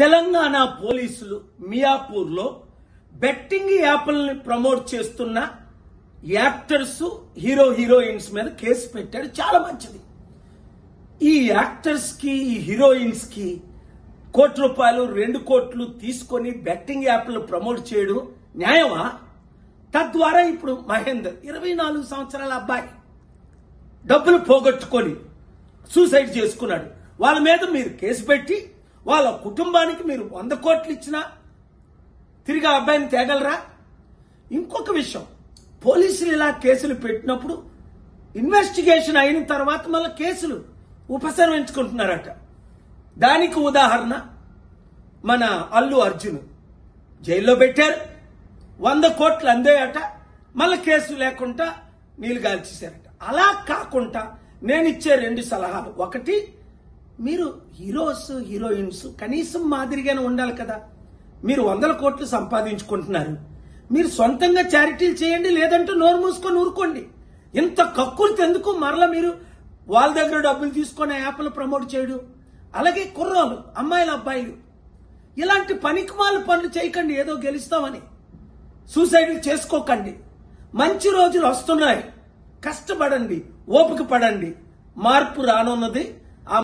తెలంగాణ పోలీసులు మియాపూర్లో betting యాప్లని promote చేస్తున్న actors heroines మీద కేసు పెట్టాడు. చాలా మంచిది. ఈ యాక్టర్స్ కి ఈ హీరోయిన్స్ కి ₹1 కోట్లు 2 కోట్లు తీసుకొని బెట్టింగ్ యాప్లు ప్రమోట్ చేయడం న్యాయమా? తద్వారా ఇప్పుడు మహేందర్ 24 సంవత్సరాల అబ్బాయి డబ్బులు పోగొట్టుకొని సూసైడ్ చేసుకున్నాడు. వాళ్ళ మీద మీరు కేసు పెట్టి వాళ్ళ కుటుంబానికి మీరు 100 కోట్లు ఇచ్చినా తిరిగి ఆ అబ్బాయిని తేగలరా? ఇంకొక విషయం, పోలీసులు ఇలా కేసులు పెట్టినప్పుడు ఇన్వెస్టిగేషన్ అయిన తర్వాత మళ్ళీ కేసులు ఉపసంహరించుకుంటున్నారట. దానికి ఉదాహరణ మన అల్లు అర్జున్ జైల్లో పెట్టారు, 100 కోట్లు అందేయట, మళ్ళీ కేసు లేకుండా నీళ్లు గాల్చేశారట. అలా కాకుండా నేను ఇచ్చే 2 సలహాలు. ఒకటి, మీరు హీరోస్ హీరోయిన్స్ కనీసం మాదిరిగానే ఉండాలి కదా. మీరు 100 కోట్లు సంపాదించుకుంటున్నారు, మీరు సొంతంగా చారిటీలు చేయండి, లేదంటే నోరు మూసుకొని ఊరుకోండి. ఇంత కక్కుర్తి ఎందుకు? మరలా మీరు వాళ్ళ దగ్గర డబ్బులు తీసుకొని యాప్లు ప్రమోట్ చేయడం. అలాగే కుర్రోలు, అమ్మాయిలు, అబ్బాయిలు ఇలాంటి పనికిమాల పనులు చేయకండి. ఏదో గెలుస్తామని సూసైడ్లు చేసుకోకండి. మంచి రోజులు వస్తున్నాయి, కష్టపడండి, ఓపిక పడండి. మార్పు రానున్నది.